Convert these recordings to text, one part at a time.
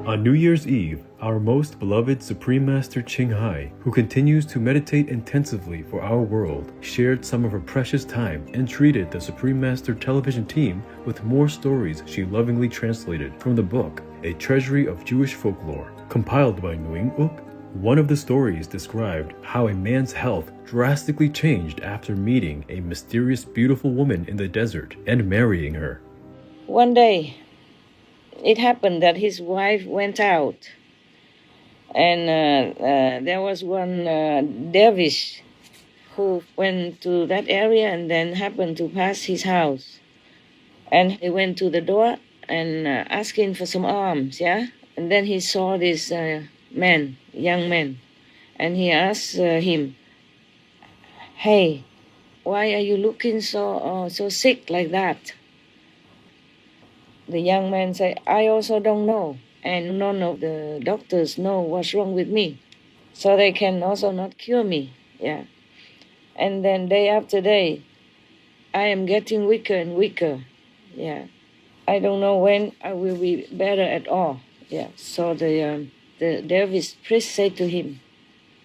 On New Year's Eve, our most beloved Supreme Master Ching Hai, who continues to meditate intensively for our world, shared some of her precious time and treated the Supreme Master television team with more stories she lovingly translated from the book, A Treasury of Jewish Folklore, compiled by Nguyen Uk. One of the stories described how a man's health drastically changed after meeting a mysterious beautiful woman in the desert and marrying her. One day, it happened that his wife went out, and there was one dervish who went to that area and then happened to pass his house. And he went to the door and asking for some alms, yeah? And then he saw this young man, and he asked him, "Hey, why are you looking so sick like that?" The young man said, "I also don't know, and none of the doctors know what's wrong with me, so they can also not cure me." Yeah. And then day after day, I am getting weaker and weaker. Yeah. I don't know when I will be better at all. Yeah. So the dervish priest said to him,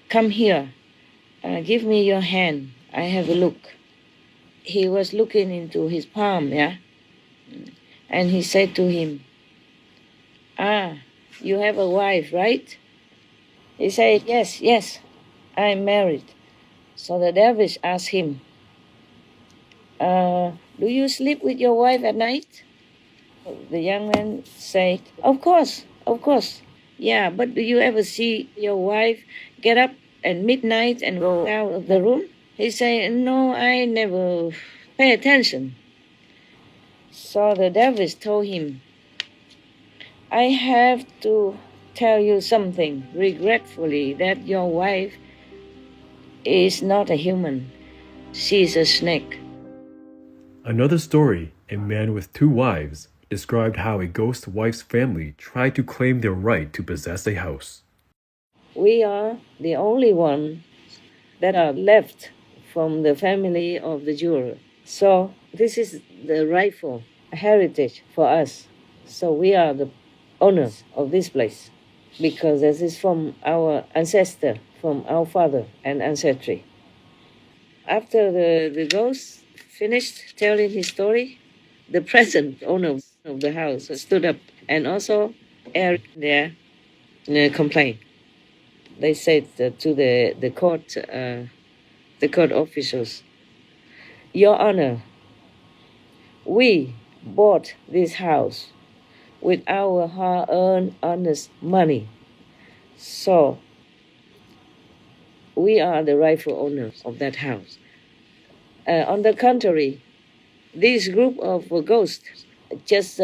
"Come here, give me your hand. I have a look." He was looking into his palm, yeah. And he said to him, "You have a wife, right?" He said, Yes, I'm married." So the dervish asked him, "Do you sleep with your wife at night?" The young man said, Of course. Yeah, but do you ever see your wife get up at midnight and go out of the room?" He said, "No, I never pay attention." So the dervish told him, "I have to tell you something regretfully, that your wife is not a human. She's a snake." Another story, a man with 2 wives, described how a ghost wife's family tried to claim their right to possess a house. "We are the only ones that are left from the family of the jeweler. So this is the rightful heritage for us. So we are the owners of this place, because this is from our ancestor, from our father and ancestry." After the ghost finished telling his story, the present owner of the house stood up and also aired their complaint. They said to the court officials, "Your Honor, we bought this house with our hard-earned, honest money. So we are the rightful owners of that house. On the contrary, this group of ghosts just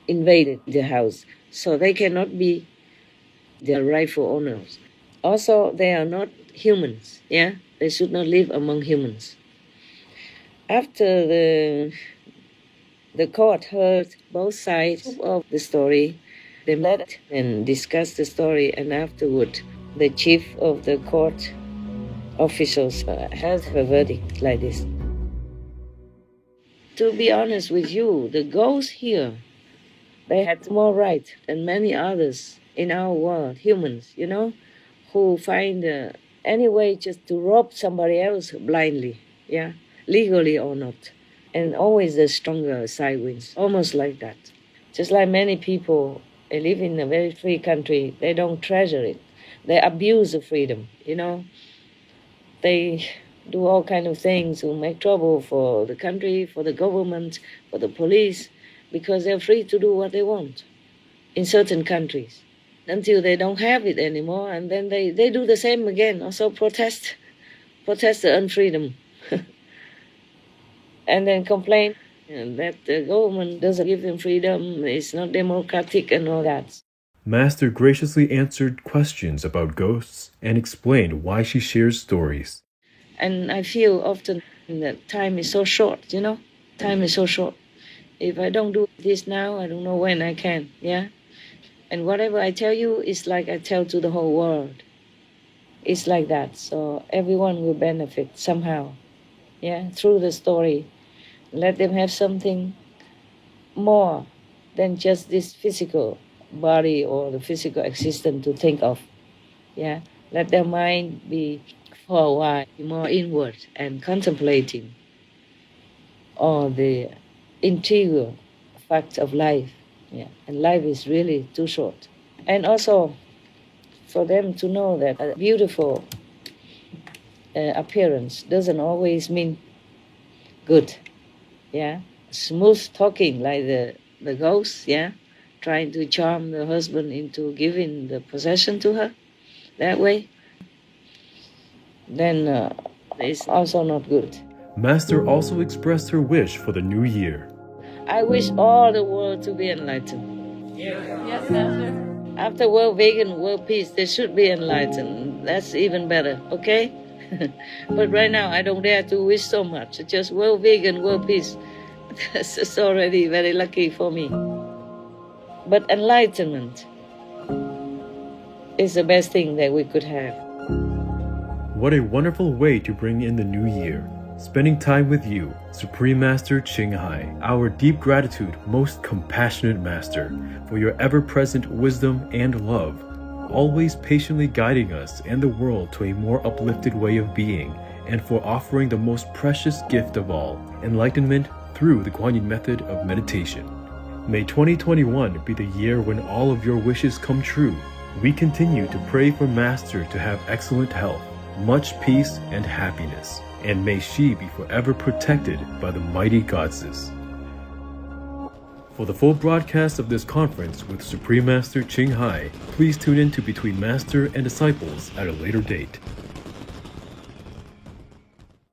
invaded the house, so they cannot be the rightful owners. Also, they are not humans, yeah? They should not live among humans." After the court heard both sides of the story, they met and discussed the story, and afterward, the chief of the court officials held a verdict like this. To be honest with you, the ghosts here, they had more right than many others in our world, humans, who find any way just to rob somebody else blindly, yeah, legally or not. And always the stronger side wins, almost like that. Just like many people, they live in a very free country, they don't treasure it. They abuse the freedom, They do all kind of things to make trouble for the country, for the government, for the police, because they're free to do what they want in certain countries until they don't have it anymore, and then they do the same again, also protest the unfreedom, and then complain that the government doesn't give them freedom, it's not democratic and all that. Master graciously answered questions about ghosts and explained why she shares stories. And I feel often that time is so short, Time is so short. If I don't do this now, I don't know when I can, yeah? And whatever I tell you is like I tell to the whole world. It's like that. So everyone will benefit somehow, yeah, through the story. Let them have something more than just this physical body or the physical existence to think of. Yeah, let their mind be for a while more inward and contemplating all the integral facts of life. Yeah, and life is really too short. And also for them to know that a beautiful appearance doesn't always mean good. Yeah, smooth talking like the ghost. Yeah, trying to charm the husband into giving the possession to her that way, then it's also not good. Master also expressed her wish for the new year. I wish all the world to be enlightened. Yes, Master. After world vegan, world peace, they should be enlightened. That's even better, okay? But right now, I don't dare to wish so much. Just world vegan, world peace. That's already very lucky for me. But enlightenment is the best thing that we could have. What a wonderful way to bring in the new year. Spending time with you, Supreme Master Ching Hai, our deep gratitude, most compassionate Master, for your ever-present wisdom and love, always patiently guiding us and the world to a more uplifted way of being, and for offering the most precious gift of all, enlightenment through the Kuan Yin method of meditation. May 2021 be the year when all of your wishes come true. We continue to pray for Master to have excellent health, much peace and happiness, and may she be forever protected by the mighty goddesses. For the full broadcast of this conference with Supreme Master Ching Hai, please tune in to Between Master and Disciples at a later date.